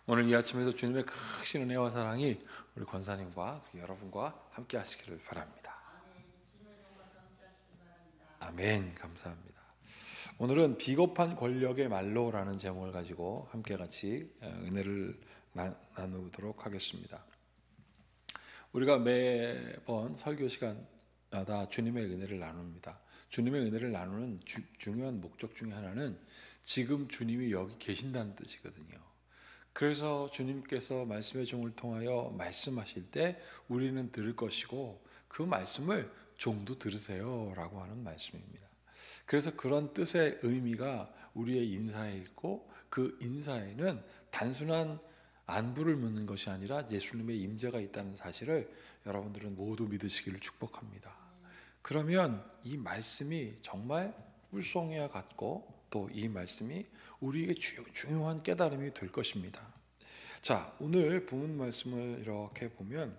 오늘 이 아침에도 주님의 크신 은혜와 사랑이 우리 권사님과 여러분과 함께 하시기를 바랍니다. 아멘. 감사합니다. 오늘은 비겁한 권력의 말로라는 제목을 가지고 함께 같이 은혜를 나누도록 하겠습니다. 우리가 매번 설교 시간마다 주님의 은혜를 나눕니다. 주님의 은혜를 나누는 중요한 목적 중에 하나는 지금 주님이 여기 계신다는 뜻이거든요. 그래서 주님께서 말씀의 종을 통하여 말씀하실 때 우리는 들을 것이고 그 말씀을 종도 들으세요 라고 하는 말씀입니다. 그래서 그런 뜻의 의미가 우리의 인사에 있고, 그 인사에는 단순한 안부를 묻는 것이 아니라 예수님의 임재가 있다는 사실을 여러분들은 모두 믿으시기를 축복합니다. 그러면 이 말씀이 정말 꿀송이와 같고, 또 이 말씀이 우리에게 중요한 깨달음이 될 것입니다. 자, 오늘 본문 말씀을 이렇게 보면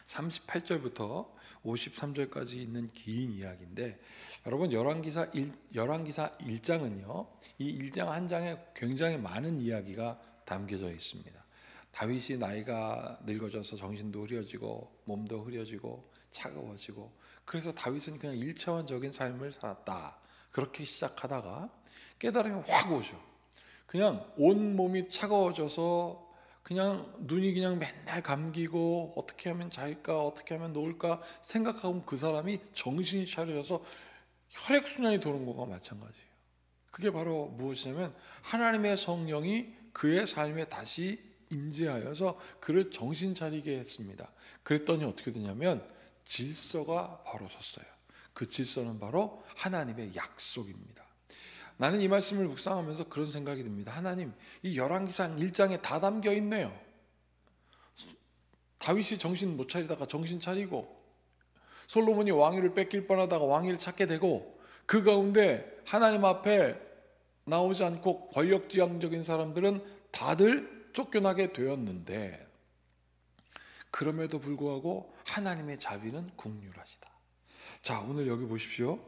38절부터 53절까지 있는 긴 이야기인데, 여러분 열왕기사 1장은요 이 1장 한 장에 굉장히 많은 이야기가 담겨져 있습니다. 다윗이 나이가 늙어져서 정신도 흐려지고 몸도 흐려지고 차가워지고, 그래서 다윗은 그냥 1차원적인 삶을 살았다, 그렇게 시작하다가 깨달음이 확 오죠. 그냥 온몸이 차가워져서 그냥 눈이 그냥 맨날 감기고 어떻게 하면 잘까 어떻게 하면 놓을까 생각하면 그 사람이 정신이 차려져서 혈액순환이 도는 것과 마찬가지예요. 그게 바로 무엇이냐면 하나님의 성령이 그의 삶에 다시 임재하여서 그를 정신 차리게 했습니다. 그랬더니 어떻게 되냐면 질서가 바로 섰어요. 그 질서는 바로 하나님의 약속입니다. 나는 이 말씀을 묵상하면서 그런 생각이 듭니다. 하나님, 이 열왕기상 1장에 다 담겨 있네요. 다윗이 정신 못 차리다가 정신 차리고, 솔로몬이 왕위를 뺏길 뻔하다가 왕위를 찾게 되고, 그 가운데 하나님 앞에 나오지 않고 권력지향적인 사람들은 다들 쫓겨나게 되었는데, 그럼에도 불구하고 하나님의 자비는 긍휼하시다. 자, 오늘 여기 보십시오.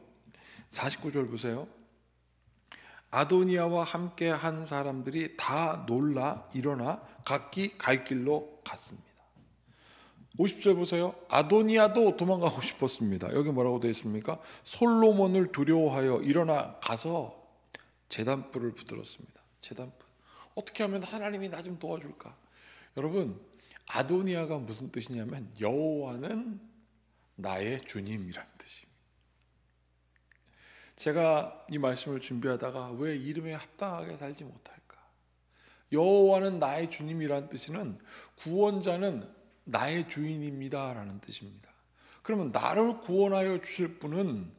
49절 보세요. 아도니아와 함께 한 사람들이 다 놀라 일어나 각기 갈 길로 갔습니다. 50절 보세요. 아도니아도 도망가고 싶었습니다. 여기 뭐라고 되어 있습니까? 솔로몬을 두려워하여 일어나 가서 제단불을 붙들었습니다. 제단불. 어떻게 하면 하나님이 나 좀 도와줄까? 여러분, 아도니아가 무슨 뜻이냐면 여호와는 나의 주님이라는 뜻입니다. 제가 이 말씀을 준비하다가 왜 이름에 합당하게 살지 못할까? 여호와는 나의 주님이라는 뜻은 구원자는 나의 주인입니다 라는 뜻입니다. 그러면 나를 구원하여 주실 분은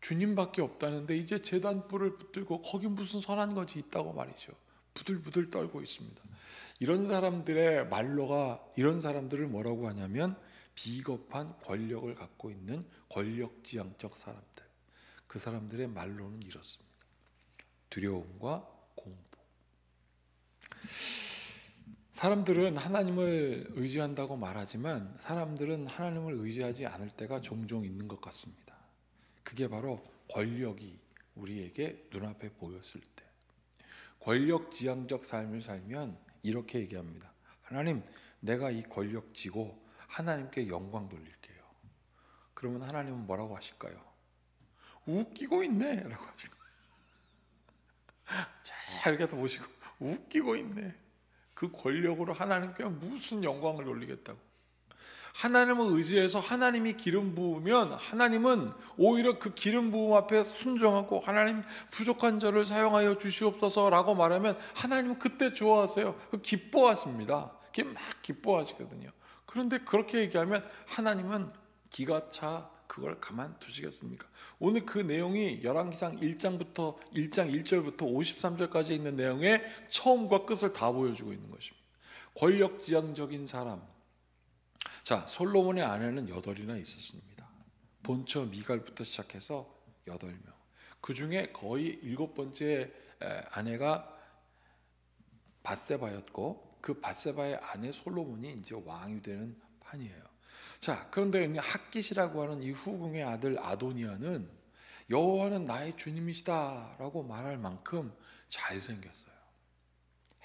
주님밖에 없다는데 이제 제단불을 붙들고 거기 무슨 선한 것이 있다고 말이죠. 부들부들 떨고 있습니다. 이런 사람들의 말로가, 이런 사람들을 뭐라고 하냐면 비겁한 권력을 갖고 있는 권력지향적 사람들. 그 사람들의 말로는 이렇습니다. 두려움과 공포. 사람들은 하나님을 의지한다고 말하지만 사람들은 하나님을 의지하지 않을 때가 종종 있는 것 같습니다. 그게 바로 권력이 우리에게 눈앞에 보였을 때, 권력지향적 삶을 살면 이렇게 얘기합니다. 하나님, 내가 이 권력 쥐고 하나님께 영광 돌릴게요. 그러면 하나님은 뭐라고 하실까요? 웃기고 있네 라고 하시고, 자 이렇게 보시고 웃기고 있네. 그 권력으로 하나님께 무슨 영광을 돌리겠다고. 하나님을 의지해서 하나님이 기름 부으면 하나님은 오히려 그 기름 부음 앞에 순종하고 하나님 부족한 저를 사용하여 주시옵소서 라고 말하면 하나님은 그때 좋아하세요. 기뻐하십니다. 그게 막 기뻐하시거든요. 그런데 그렇게 얘기하면 하나님은 기가 차 그걸 가만두시겠습니까? 오늘 그 내용이 열왕기상 1장 1절부터 53절까지 있는 내용의 처음과 끝을 다 보여주고 있는 것입니다. 권력지향적인 사람. 자, 솔로몬의 아내는 8이나 있었습니다. 본처 미갈부터 시작해서 8명. 그 중에 거의 7번째 아내가 밧세바였고, 그 밧세바의 아내 솔로몬이 이제 왕이 되는 판이에요. 자, 그런데 핫깃이라고 하는 이 후궁의 아들 아도니아는 여호와는 나의 주님이시다 라고 말할 만큼 잘생겼어요.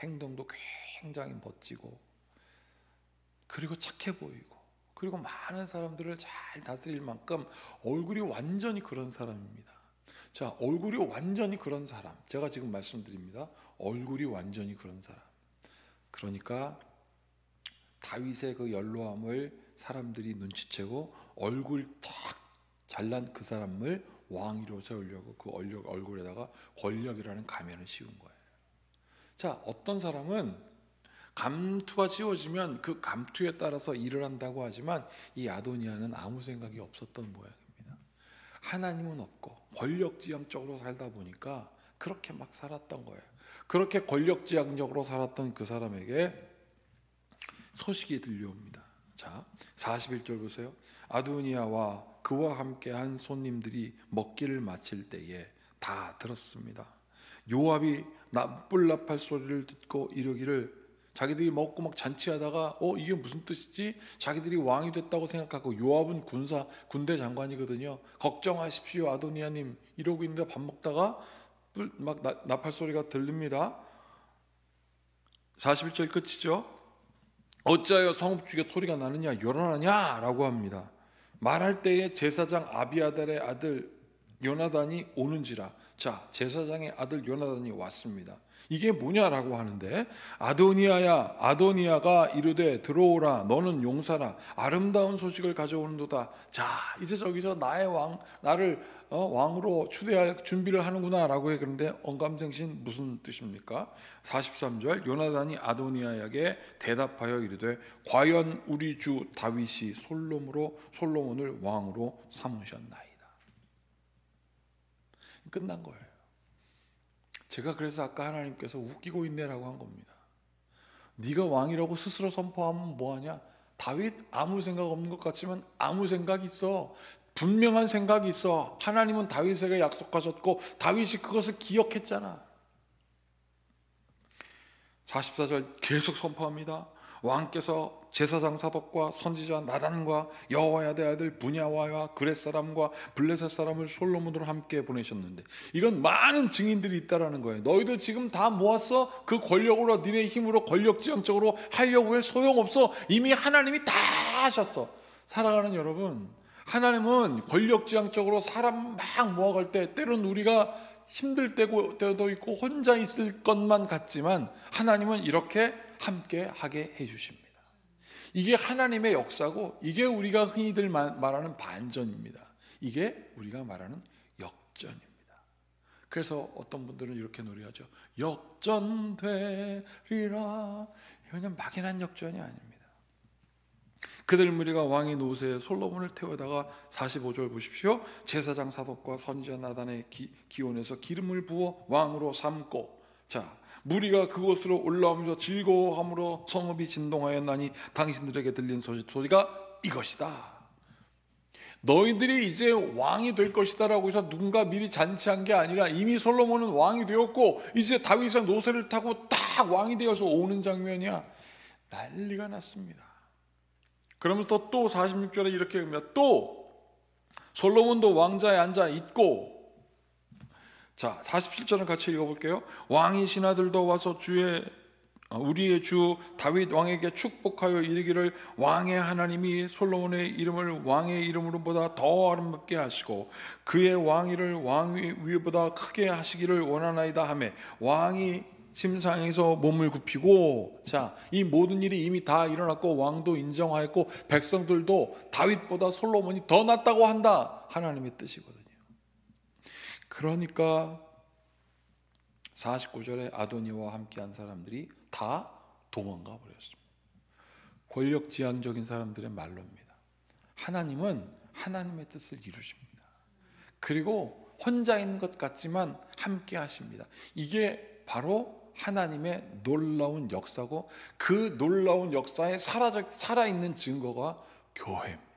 행동도 굉장히 멋지고, 그리고 착해 보이고, 그리고 많은 사람들을 잘 다스릴 만큼 얼굴이 완전히 그런 사람입니다. 자, 얼굴이 완전히 그런 사람, 제가 지금 말씀드립니다. 얼굴이 완전히 그런 사람. 그러니까 다윗의 그 연로함을 사람들이 눈치채고 얼굴 탁 잘난 그 사람을 왕위로 세우려고 그 얼굴에다가 권력이라는 가면을 씌운 거예요. 자, 어떤 사람은 감투가 씌워지면 그 감투에 따라서 일을 한다고 하지만 이 아도니아는 아무 생각이 없었던 모양입니다. 하나님은 없고 권력지향적으로 살다 보니까 그렇게 막 살았던 거예요. 그렇게 권력지향적으로 살았던 그 사람에게 소식이 들려옵니다. 자, 41절 보세요. 아도니아와 그와 함께한 손님들이 먹기를 마칠 때에 다 들었습니다. 요압이 나불나팔 소리를 듣고 이르기를, 자기들이 먹고 막 잔치하다가 이게 무슨 뜻이지? 자기들이 왕이 됐다고 생각하고, 요압은 군대 장관이거든요. 걱정하십시오 아도니아님 이러고 있는데 밥 먹다가 막 나팔 소리가 들립니다. 41절 끝이죠. 어찌하여 성읍 중에 소리가 나느냐, 요란하냐 라고 합니다. 말할 때에 제사장 아비아달의 아들 요나단이 오는지라. 자, 제사장의 아들 요나단이 왔습니다. 이게 뭐냐라고 하는데, 아도니아가 이르되 들어오라, 너는 용사라, 아름다운 소식을 가져오는도다. 자, 이제 저기서 나를 왕으로 추대할 준비를 하는구나 라고 해. 그런데 언감생신 무슨 뜻입니까? 43절, 요나단이 아도니아에게 대답하여 이르되 과연 우리 주 다윗이 솔로몬을 왕으로 삼으셨나이다. 끝난 거예요. 제가 그래서 아까 하나님께서 웃기고 있네라고 한 겁니다. 네가 왕이라고 스스로 선포하면 뭐하냐? 다윗 아무 생각 없는 것 같지만 아무 생각이 있어. 분명한 생각이 있어. 하나님은 다윗에게 약속하셨고 다윗이 그것을 기억했잖아. 44절 계속 선포합니다. 왕께서 제사장 사독과 선지자 나단과 여호와의 아들 분야와와 그렛 사람과 블레셋 사람을 솔로몬으로 함께 보내셨는데, 이건 많은 증인들이 있다라는 거예요. 너희들 지금 다 모았어? 그 권력으로, 니네 힘으로 권력지향적으로 하려고 해? 소용없어. 이미 하나님이 다 하셨어. 사랑하는 여러분, 하나님은 권력지향적으로 사람 막 모아갈 때 때로는 우리가 힘들 때도 있고 혼자 있을 것만 같지만 하나님은 이렇게 함께 하게 해주십니다. 이게 하나님의 역사고, 이게 우리가 흔히들 말하는 반전입니다. 이게 우리가 말하는 역전입니다. 그래서 어떤 분들은 이렇게 노래하죠. 역전되리라. 이건 막연한 역전이 아닙니다. 그들 무리가 왕의 노새에 솔로몬을 태워다가 45절 보십시오. 제사장 사독과 선지자 나단의 기원에서 기름을 부어 왕으로 삼고, 자, 무리가 그곳으로 올라오면서 즐거워함으로 성읍이 진동하였나니 당신들에게 들린 소리가 이것이다. 너희들이 이제 왕이 될 것이다 라고 해서 누군가 미리 잔치한 게 아니라 이미 솔로몬은 왕이 되었고 이제 다윗의 노새를 타고 딱 왕이 되어서 오는 장면이야. 난리가 났습니다. 그러면서 또 46절에 이렇게 합니다. 또 솔로몬도 왕자에 앉아 있고, 자, 47절은 같이 읽어볼게요. 왕의 신하들도 와서 우리의 주 다윗 왕에게 축복하여 이르기를, 왕의 하나님이 솔로몬의 이름을 왕의 이름으로보다 더 아름답게 하시고 그의 왕위를 왕위보다 크게 하시기를 원하나이다 하매, 왕이 침상에서 몸을 굽히고, 자, 이 모든 일이 이미 다 일어났고 왕도 인정하였고 백성들도 다윗보다 솔로몬이 더 낫다고 한다. 하나님의 뜻이거든요. 그러니까 49절에 아도니아와 함께한 사람들이 다 도망가 버렸습니다. 권력지향적인 사람들의 말로입니다. 하나님은 하나님의 뜻을 이루십니다. 그리고 혼자 있는 것 같지만 함께 하십니다. 이게 바로 하나님의 놀라운 역사고, 그 놀라운 역사에 살아있는 증거가 교회입니다.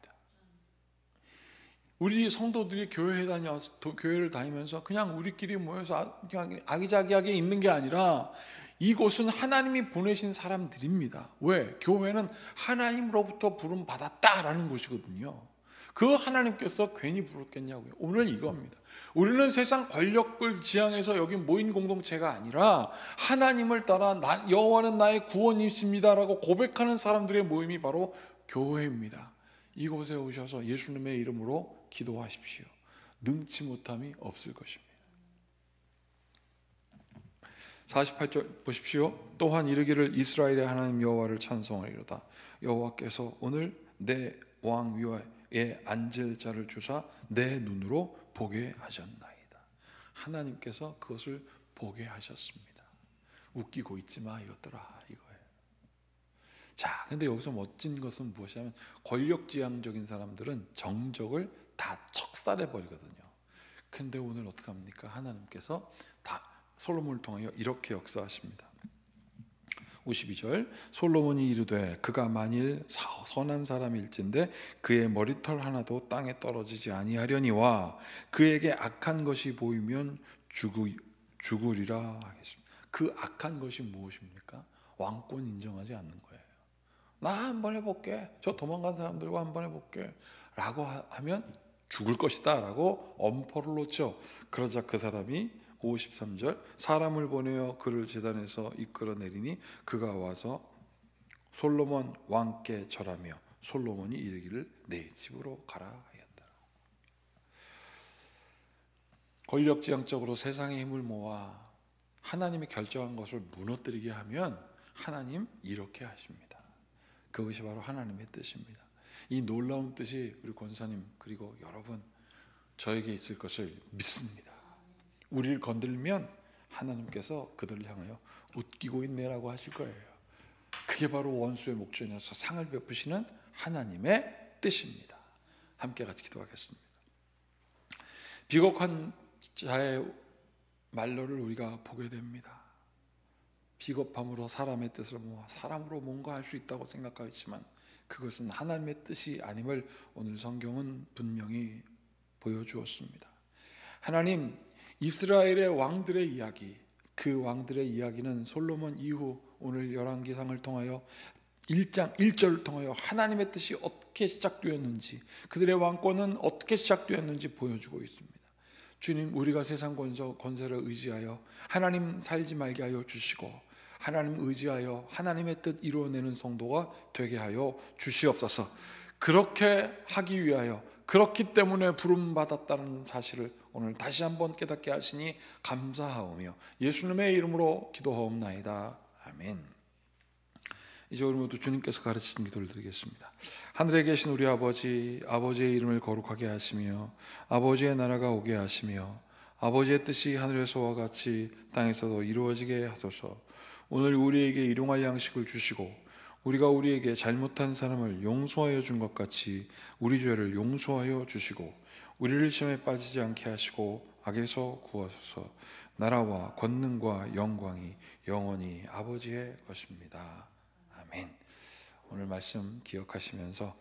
우리 성도들이 교회를 다니면서 그냥 우리끼리 모여서 그냥 아기자기하게 있는 게 아니라 이곳은 하나님이 보내신 사람들입니다. 왜? 교회는 하나님으로부터 부름 받았다라는 곳이거든요. 그 하나님께서 괜히 부르겠냐고요. 오늘 이겁니다. 우리는 세상 권력을 지향해서 여기 모인 공동체가 아니라 하나님을 따라 여호와는 나의 구원이십니다라고 고백하는 사람들의 모임이 바로 교회입니다. 이곳에 오셔서 예수님의 이름으로 기도하십시오. 능치 못함이 없을 것입니다. 48절 보십시오. 또한 이르기를 이스라엘의 하나님 여호와를 찬송하리로다. 여호와께서 오늘 내 왕 위에 앉을 자를 주사 내 눈으로 보게 하셨나이다. 하나님께서 그것을 보게 하셨습니다. 웃기고 있지 마 이것들아 이거예요. 자, 근데 여기서 멋진 것은 무엇이냐면 권력지향적인 사람들은 정적을 다 척살해 버리거든요. 근데 오늘 어떻게 합니까? 하나님께서 다 솔로몬을 통하여 이렇게 역사하십니다. 52절 솔로몬이 이르되 그가 만일 선한 사람일진데 그의 머리털 하나도 땅에 떨어지지 아니하려니와 그에게 악한 것이 보이면 죽으리라 하겠습니다. 그 악한 것이 무엇입니까? 왕권 인정하지 않는 거예요. 나 한번 해볼게. 저 도망간 사람들과 한번 해볼게 라고 하면 죽을 것이다 라고 엄포를 놓죠. 그러자 그 사람이 53절 사람을 보내어 그를 제단에서 이끌어내리니 그가 와서 솔로몬 왕께 절하며 솔로몬이 이르기를 내 집으로 가라 하였다. 권력지향적으로 세상의 힘을 모아 하나님이 결정한 것을 무너뜨리게 하면 하나님 이렇게 하십니다. 그것이 바로 하나님의 뜻입니다. 이 놀라운 뜻이 우리 권사님 그리고 여러분 저에게 있을 것을 믿습니다. 우리를 건들면 하나님께서 그들을 향하여 웃기고 있네라고 하실 거예요. 그게 바로 원수의 목전에서 상을 베푸시는 하나님의 뜻입니다. 함께 같이 기도하겠습니다. 비겁한 자의 말로를 우리가 보게 됩니다. 비겁함으로 사람의 뜻을 모아 사람으로 뭔가 할 수 있다고 생각하지만 그것은 하나님의 뜻이 아님을 오늘 성경은 분명히 보여주었습니다. 하나님 이스라엘의 왕들의 이야기, 그 왕들의 이야기는 솔로몬 이후 오늘 열왕기상을 통하여 1장 1절을 통하여 하나님의 뜻이 어떻게 시작되었는지 그들의 왕권은 어떻게 시작되었는지 보여주고 있습니다. 주님 우리가 세상 권세를 의지하여 하나님 살지 말게 하여 주시고 하나님 의지하여 하나님의 뜻 이루어내는 성도가 되게 하여 주시옵소서. 그렇게 하기 위하여 그렇기 때문에 부름받았다는 사실을 오늘 다시 한번 깨닫게 하시니 감사하오며 예수님의 이름으로 기도하옵나이다. 아멘. 이제 우리 모두 주님께서 가르치신 기도를 드리겠습니다. 하늘에 계신 우리 아버지, 아버지의 이름을 거룩하게 하시며 아버지의 나라가 오게 하시며 아버지의 뜻이 하늘에서와 같이 땅에서도 이루어지게 하소서. 오늘 우리에게 일용할 양식을 주시고 우리가 우리에게 잘못한 사람을 용서하여 준 것 같이 우리 죄를 용서하여 주시고 우리를 시험에 빠지지 않게 하시고 악에서 구하소서. 나라와 권능과 영광이 영원히 아버지의 것입니다. 아멘. 오늘 말씀 기억하시면서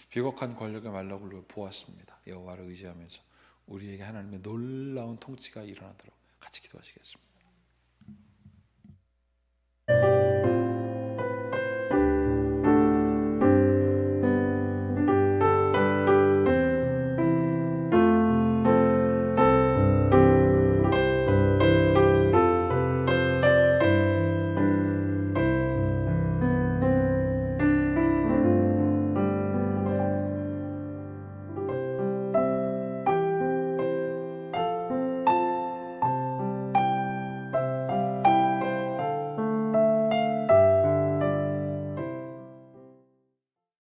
비겁한 권력의 말로를 보았습니다. 여호와를 의지하면서 우리에게 하나님의 놀라운 통치가 일어나도록 같이 기도하시겠습니다.